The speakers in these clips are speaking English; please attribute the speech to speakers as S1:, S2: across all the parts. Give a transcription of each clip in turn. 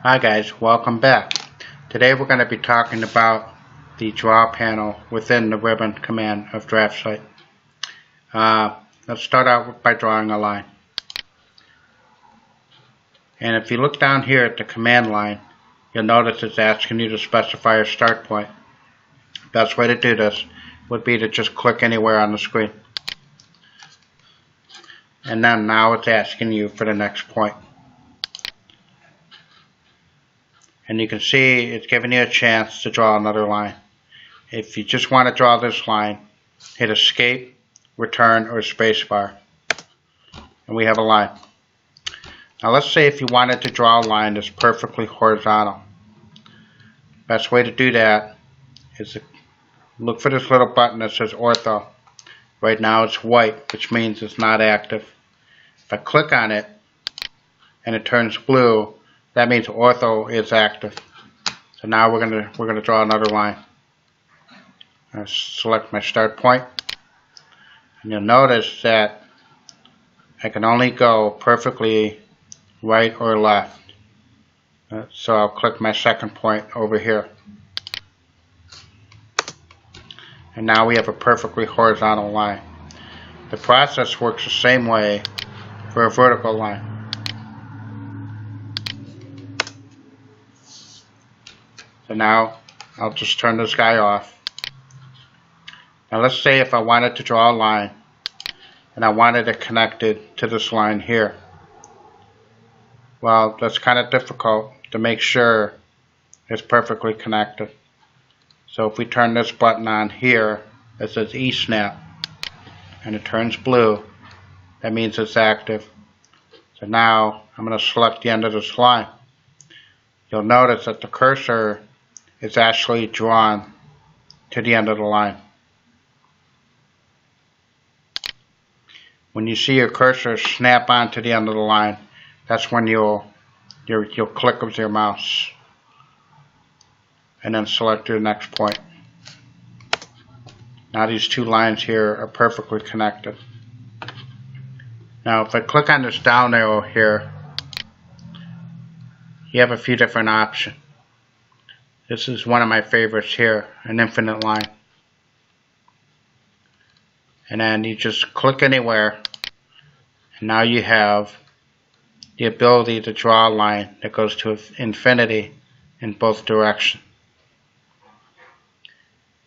S1: Hi guys, welcome back. Today we're going to be talking about the draw panel within the ribbon command of DraftSight. Let's start out by drawing a line. And if you look down here at the command line, you'll notice it's asking you to specify a start point. The best way to do this would be to just click anywhere on the screen. And then now it's asking you for the next point. And you can see it's giving you a chance to draw another line. If you just want to draw this line, hit escape, return, or spacebar. And we have a line. Now let's say if you wanted to draw a line that's perfectly horizontal. Best way to do that is to look for this little button that says ortho. Right now it's white, which means it's not active. If I click on it and it turns blue, that means ortho is active. So now we're gonna draw another line. I select my start point, and you'll notice that I can only go perfectly right or left. So I'll click my second point over here, and now we have a perfectly horizontal line. The process works the same way for a vertical line. So now I'll just turn this guy off. Now let's say if I wanted to draw a line and I wanted it connected to this line here. Well, that's kind of difficult to make sure it's perfectly connected. So if we turn this button on here that says eSnap and it turns blue, that means it's active. So now I'm going to select the end of this line. You'll notice that the cursor is actually drawn to the end of the line. When you see your cursor snap on to the end of the line, that's when you'll click with your mouse and then select your next point. Now these two lines here are perfectly connected. Now if I click on this down arrow here, you have a few different options. This is one of my favorites here, an infinite line. And then you just click anywhere, and now you have the ability to draw a line that goes to infinity in both directions.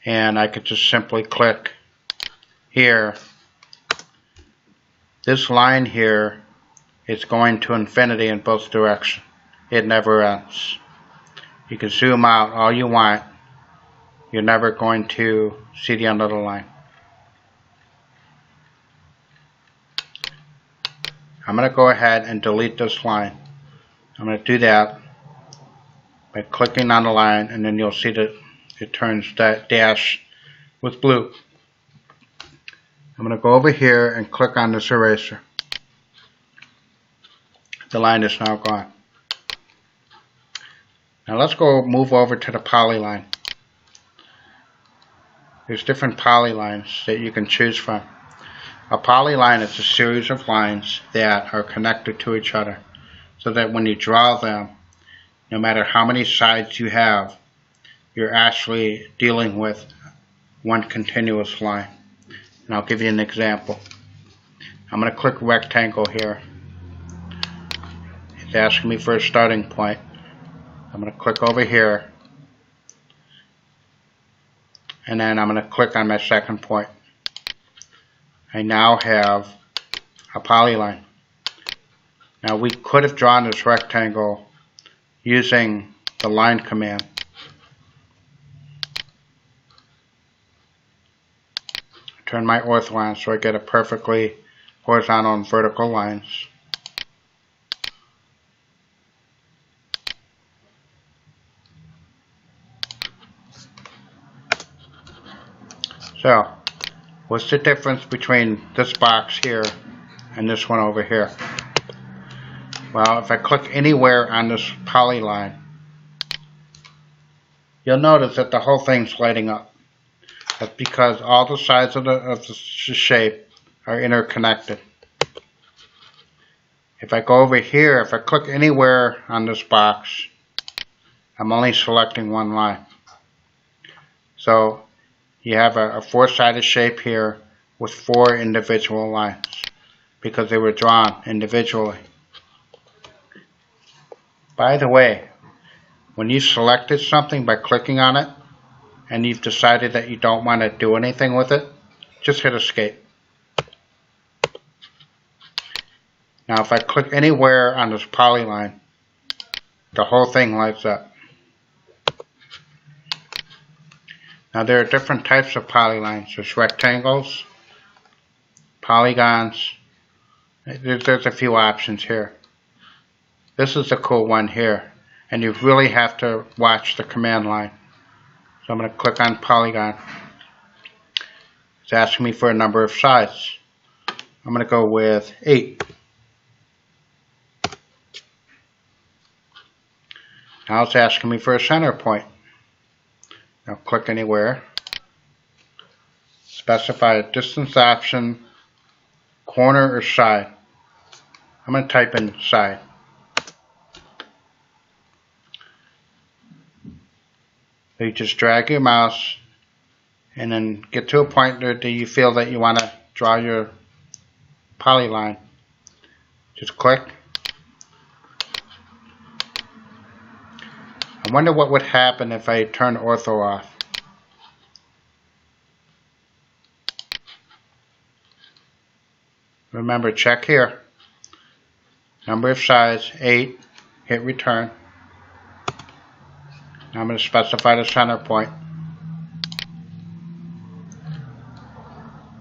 S1: And I could just simply click here. This line here is going to infinity in both directions. It never ends. You can zoom out all you want. You're never going to see the end of the line. I'm going to go ahead and delete this line. I'm going to do that by clicking on the line, and then you'll see that it turns that dash with blue. I'm going to go over here and click on this eraser. The line is now gone. Now let's move over to the polyline. There's different polylines that you can choose from. A polyline is a series of lines that are connected to each other, so that when you draw them, no matter how many sides you have, you're actually dealing with one continuous line. And I'll give you an example. I'm going to click rectangle here. It's asking me for a starting point. I'm going to click over here, and then I'm going to click on my second point. I now have a polyline. Now we could have drawn this rectangle using the line command. Turn my ortho on so I get a perfectly horizontal and vertical lines. So, what's the difference between this box here and this one over here? Well, if I click anywhere on this polyline, you'll notice that the whole thing's lighting up. That's because all the sides of the shape are interconnected. If I go over here, if I click anywhere on this box, I'm only selecting one line. So you have a four-sided shape here with four individual lines because they were drawn individually. By the way, when you selected something by clicking on it and you've decided that you don't want to do anything with it, just hit escape. Now if I click anywhere on this polyline, the whole thing lights up. Now there are different types of polylines. There's rectangles, polygons. There's a few options here. This is the cool one here, and you really have to watch the command line. So I'm going to click on polygon. It's asking me for a number of sides. I'm going to go with 8. Now it's asking me for a center point. Now click anywhere. Specify a distance option, corner or side. I'm going to type in side. So you just drag your mouse and then get to a point that you feel that you want to draw your polyline. Just click. I wonder what would happen if I turn ortho off. Remember, check here. Number of sides, 8. Hit return. Now I'm going to specify the center point.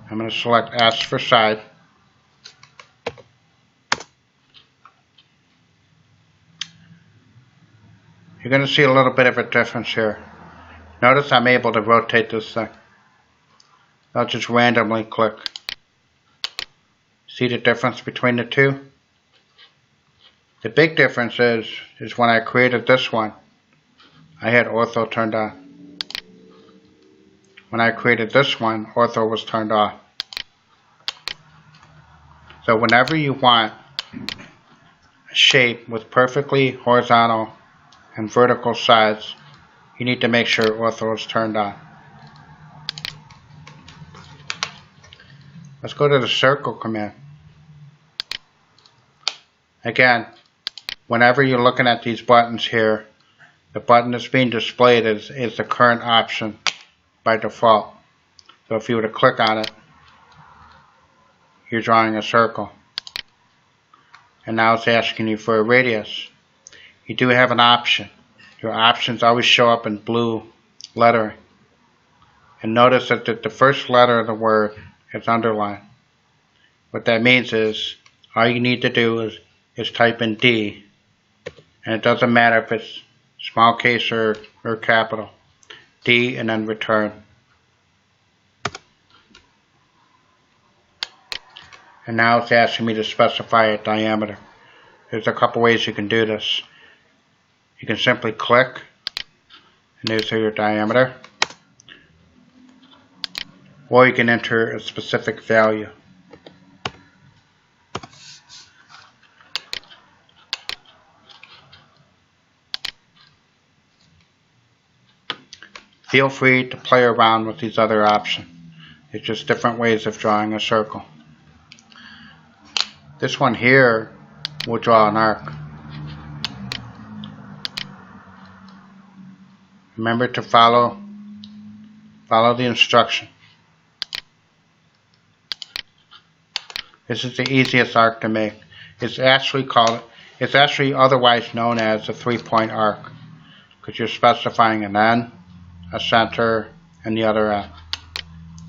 S1: I'm going to select S for side. You're going to see a little bit of a difference here. Notice I'm able to rotate this thing. I'll just randomly click. See the difference between the two? The big difference is when I created this one, I had ortho turned on. When I created this one, ortho was turned off. So whenever you want a shape with perfectly horizontal and vertical sides, you need to make sure ortho is turned on. Let's go to the circle command. Again, whenever you're looking at these buttons here, the button that's being displayed is the current option by default. So if you were to click on it, you're drawing a circle. And now it's asking you for a radius. You do have an option. Your options always show up in blue lettering. And notice that the first letter of the word is underlined. What that means is all you need to do is type in D. And it doesn't matter if it's small case or capital. D and then return. And now it's asking me to specify a diameter. There's a couple ways you can do this. You can simply click, and there's your diameter. Or you can enter a specific value. Feel free to play around with these other options. It's just different ways of drawing a circle. This one here will draw an arc. Remember to follow the instruction. This is the easiest arc to make. It's actually otherwise known as a 3-point arc because you're specifying an end, a center, and the other end.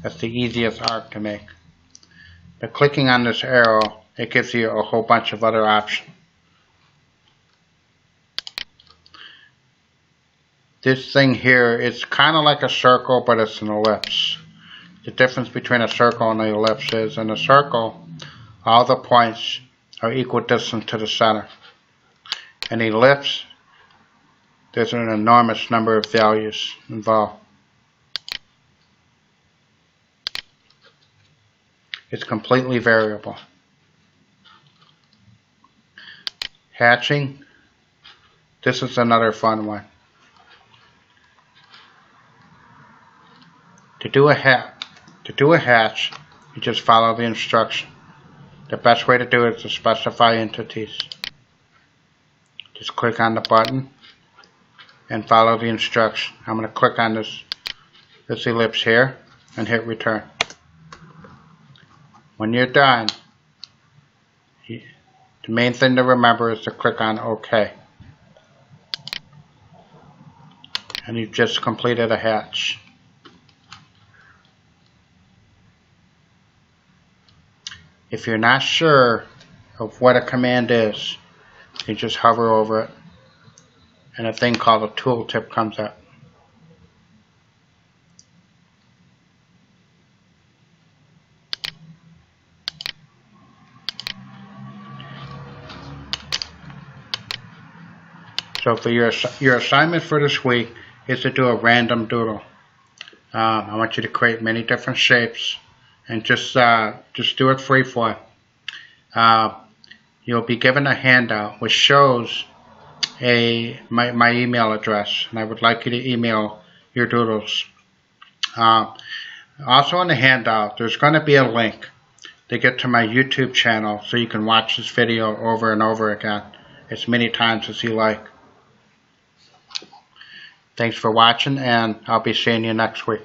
S1: That's the easiest arc to make. By clicking on this arrow, it gives you a whole bunch of other options. This thing here, it's kind of like a circle, but it's an ellipse. The difference between a circle and an ellipse is in a circle, all the points are equidistant to the center. An ellipse, there's an enormous number of values involved. It's completely variable. Hatching, this is another fun one. To do a hatch, you just follow the instruction. The best way to do it is to specify entities. Just click on the button and follow the instruction. I'm going to click on this ellipse here and hit return. When you're done, the main thing to remember is to click on OK. And you've just completed a hatch. If you're not sure of what a command is, you can just hover over it and a thing called a tooltip comes up. So for your assignment for this week is to do a random doodle. I want you to create many different shapes and just do it free form. You'll be given a handout which shows my email address, and I would like you to email your doodles. Also in the handout, there's going to be a link to get to my YouTube channel so you can watch this video over and over again as many times as you like. Thanks for watching, and I'll be seeing you next week.